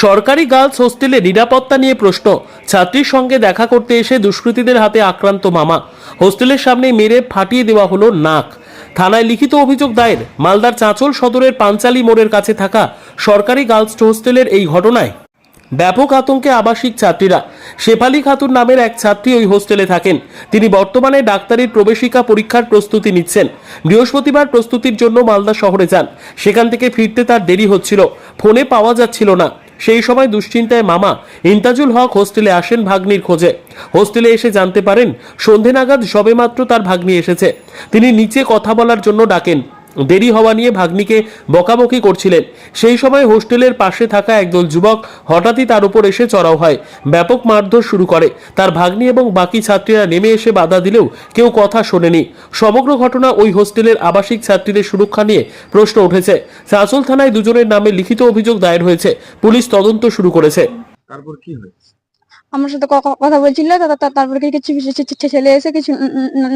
সরকারি গার্লস হোস্টেলে নিরাপত্তা নিয়ে প্রশ্ন। ছাত্রীর সঙ্গে দেখা করতে এসে দুষ্কৃতীদের হাতে আক্রান্ত মামা। হোস্টেলের সামনে মেরে ফাটিয়ে দেওয়া হলো নাক। থানায় লিখিত অভিযোগ দায়ের। মালদার চাঁচল সদরের পাঞ্চালী মোড়ের কাছে থাকা সরকারি গার্লস হোস্টেলের এই ঘটনায় ব্যাপক আতঙ্কে আবাসিক ছাত্রীরা। শেফালি খাতুন নামের এক ছাত্রী ওই হোস্টেলে থাকেন। তিনি বর্তমানে ডাক্তারির প্রবেশিকা পরীক্ষার প্রস্তুতি নিচ্ছেন। বৃহস্পতিবার প্রস্তুতির জন্য মালদা শহরে যান। সেখান থেকে ফিরতে তার দেরি হচ্ছিল, ফোনে পাওয়া যাচ্ছিল না। সেই সময় দুশ্চিন্তায় মামা ইন্তাজুল হক হোস্টেলে আসেন ভাগ্নির খোঁজে। হোস্টেলে এসে জানতে পারেন সন্ধে নাগাদ সবেমাত্র তার ভাগ্নি এসেছে। তিনি নিচে কথা বলার জন্য ডাকেন। দেরি হওয়া নিয়ে ভাগ্নিকে বকাবকি করছিলেন। সেই সময় হোস্টেলের পাশে থাকা একদল যুবক হঠাৎই তার উপর এসে চড়াও হয়, ব্যাপক মারধর শুরু করে। তার ভাগ্নি এবং বাকি ছাত্রীরা নেমে এসে বাধা দিলেও কেউ কথা শোনেনি। সমগ্র ঘটনা ওই হোস্টেলের আবাসিক ছাত্রীদের সুরক্ষা নিয়ে প্রশ্ন উঠেছে। চাঁচল থানায় দুজনের নামে লিখিত অভিযোগ দায়ের হয়েছে। পুলিশ তদন্ত শুরু করেছে। তারপর কি হয়েছে? আমার সাথে কথা বলছিল, তারপরে কিছু ছেলে এসে কিছু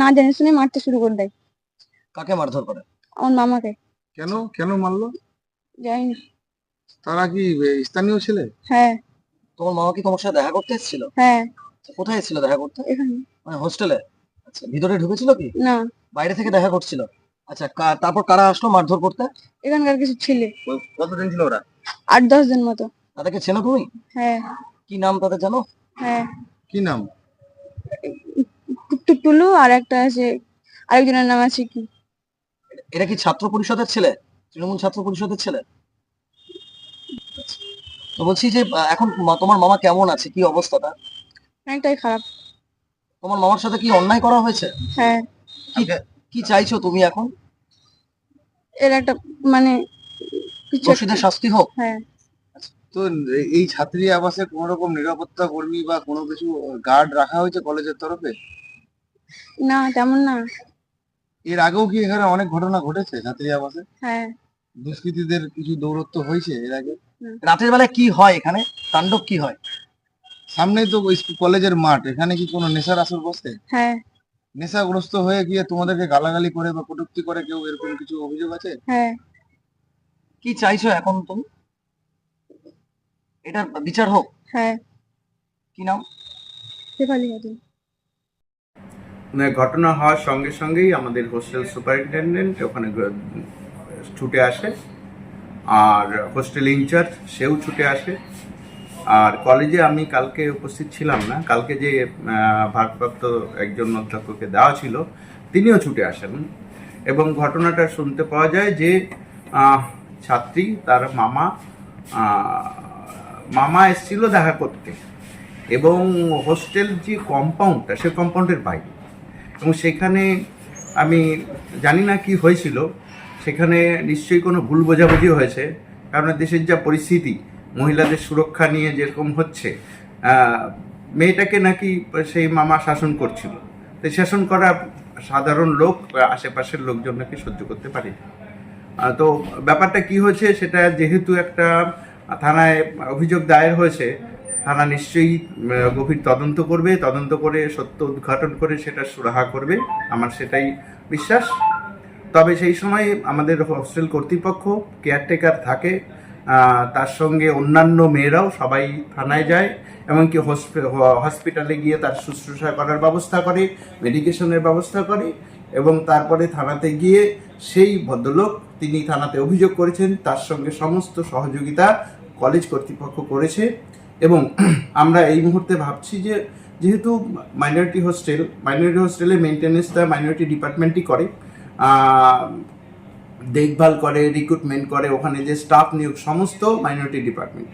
না জেনে শুনে মারতে শুরু করে দেয় কাকে মারধর করে? আমার মামাকে। কেন কেন মারলো? জানি না। তারা কি স্থানীয় ছেলে? হ্যাঁ তোমার মামা কি তোমার সাথে দেখা করতে এসেছিল? হ্যাঁ, কোথায় এসেছিল দেখা করতে? এখানে। মানে হোস্টেলে? আচ্ছা, ভিতরে ঢুকেছিল কি? না, বাইরে থেকে দেখা করছিল? আচ্ছা, তারপর কারা আসলো মারধর করতে? এখানকার কিছু ছেলে, কতদিন ছিল ওরা? 8-10 জন মতো। তাদেরকে চেনো তুমি? হ্যাঁ কি নাম তাদের জানো? হ্যাঁ, কি নাম? টুলু আর একটা আছে, আরেকজনের নাম আছে কি। এরা কি ছাত্র পরিষদের ছেলে? তৃণমূল ছাত্র পরিষদের ছেলে? তো বলছি যে এখন তোমার মামা কেমন আছে, কি অবস্থাটা? অনেকটাই খারাপ। তোমার মামার সাথে কি অন্যায় করা হয়েছে? হ্যাঁ, কি কি চাইছো তুমি এখন? এর একটা মানে কিছু দোষীদের শাস্তি হোক। হ্যাঁ, তো এই ছাত্রী আবাসে কোন রকম নিরাপত্তা কর্মী বা কোনো কিছু গার্ড রাখা হয়েছে কলেজের তরফে? না তেমন না। এর আগেও কি এখানে অনেক ঘটনা ঘটেছে ছাত্রী আবাসে? হ্যাঁ, দুষ্কৃতীদের কিছু দৌরত্ব হয়েছে এর আগে? রাতের বেলায় কি হয় এখানে? তাণ্ডব কি হয়? সামনেই তো কলেজের মাঠ, এখানে কি কোনো নেশার আসর বসে? হ্যাঁ, নেশাগ্রস্ত হয়ে গিয়ে তোমাদেরকে গালাগালি করে বা কটূক্তি করে কেউ, এরকম কিছু অভিযোগ আছে? হ্যাঁ। কি চাইছো এখন তুমি? এটার বিচার হোক। হ্যাঁ, কি নাম? শেফালি খাতুন। ঘটনা হওয়ার সঙ্গে সঙ্গেই আমাদের হোস্টেল সুপারিনটেন্ডেন্ট ওখানে ছুটে আসে, আর হোস্টেল ইনচার্জ সেও ছুটে আসে। আর কলেজে আমি কালকে উপস্থিত ছিলাম না, কালকে যে ভারপ্রাপ্ত একজন অধ্যক্ষকে দেওয়া ছিল তিনিও ছুটে আসেন। এবং ঘটনাটা শুনতে পাওয়া যায় যে ছাত্রী তার মামা এসেছিল দেখা করতে, এবং হোস্টেল যে কম্পাউন্ডটা সে কম্পাউন্ডের বাইরে, এবং সেখানে আমি জানি না কি হয়েছিল, সেখানে নিশ্চয়ই কোনো ভুল বোঝাবুঝি হয়েছে। কারণ দেশের যা পরিস্থিতি, মহিলাদের সুরক্ষা নিয়ে যেরকম হচ্ছে, মেয়েটাকে নাকি সেই মামা শাসন করছিল। তো শাসন করা সাধারণ লোক, আশেপাশের লোকজন নাকি সহ্য করতে পারে। তো ব্যাপারটা কি হয়েছে সেটা যেহেতু একটা থানায় অভিযোগ দায়ের হয়েছে, থানা নিশ্চয়ই গভীর তদন্ত করবে, তদন্ত করে সত্য উদ্ঘাটন করে সেটা সুরাহা করবে, আমার সেটাই বিশ্বাস। তবে সেই সময় আমাদের হোস্টেল কর্তৃপক্ষ, কেয়ারটেকার থাকে, তার সঙ্গে অন্যান্য মেয়েরাও সবাই থানায় যায়, এমনকি হসপিটালে গিয়ে তার শুশ্রূষা করার ব্যবস্থা করে, মেডিকেশনের ব্যবস্থা করে। এবং তারপরে থানাতে গিয়ে সেই ভদ্রলোক, তিনি থানাতে অভিযোগ করেছেন, তার সঙ্গে সমস্ত সহযোগিতা কলেজ কর্তৃপক্ষ করেছে। এবং আমরা এই মুহূর্তে ভাবছি যে যেহেতু মাইনরিটি হোস্টেলের মেনটেন্যান্সটা মাইনরিটি ডিপার্টমেন্টই করে, দেখভাল করে, রিক্রুটমেন্ট করে, ওখানে যে স্টাফ নিয়োগ সমস্ত মাইনরিটি ডিপার্টমেন্ট।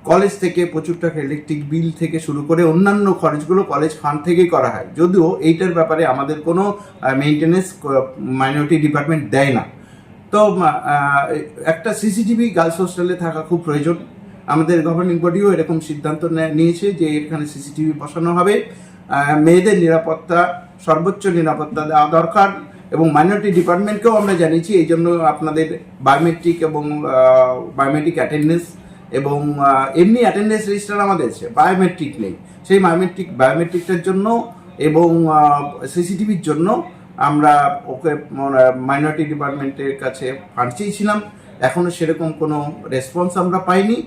কলেজ থেকে প্রচুর টাকা ইলেকট্রিক বিল থেকে শুরু করে অন্যান্য খরচগুলো কলেজ ফান্ড থেকেই করা হয়, যদিও এইটার ব্যাপারে আমাদের কোনো মেনটেন্যান্স মাইনরিটি ডিপার্টমেন্ট দেয় না। তো একটা সিসিটিভি গার্লস হোস্টেলে থাকা খুব প্রয়োজন। আমাদের গভর্নিং বডিও এরকম সিদ্ধান্ত নিয়েছে যে এখানে সিসিটিভি বসানো হবে। মেয়েদের নিরাপত্তা, সর্বোচ্চ নিরাপত্তা দেওয়া দরকার, এবং মাইনরিটি ডিপার্টমেন্টকেও আমরা জানিয়েছি। এই জন্য আপনাদের বায়োমেট্রিক এবং বায়োমেট্রিক অ্যাটেন্ডেন্স এবং এমনি অ্যাটেন্ডেন্স রেজিস্টার আমাদের আছে, বায়োমেট্রিক নেই। সেই বায়োমেট্রিকটার জন্য এবং সিসিটিভির জন্য আমরা ওকে মাইনরিটি ডিপার্টমেন্টের কাছে ফান্ড চেয়েছিলাম। এখনও সেরকম কোনো রেসপন্স আমরা পাইনি।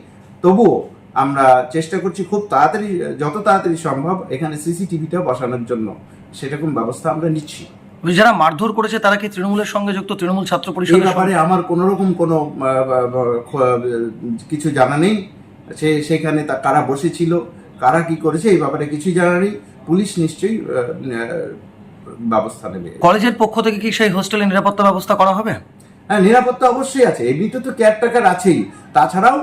তবুও আমরা চেষ্টা করছি খুব তাড়াতাড়ি, যত তাড়াতাড়ি সম্ভব এখানে সিসিটিভিটা বসানোর জন্য সেরকম ব্যবস্থা আমরা নিচ্ছি। যারা মারধর করেছে তারা কি তৃণমূলের সঙ্গে যুক্ত, তৃণমূল ছাত্র এই পরিষদের ব্যাপারে আমার কোনো রকম কোনো কিছু জানা নেই। সেখানে কারা বসেছিল, কারা কি করেছে এই ব্যাপারে কিছুই জানা নেই। পুলিশ নিশ্চয়ই ব্যবস্থা নেবে। কলেজের পক্ষ থেকে কি সেই হোস্টেলে নিরাপত্তা ব্যবস্থা করা হবে? হ্যাঁ, নিরাপত্তা অবশ্যই আছে, এমনিতে তো কেয়ারটেকার আছেই, তাছাড়াও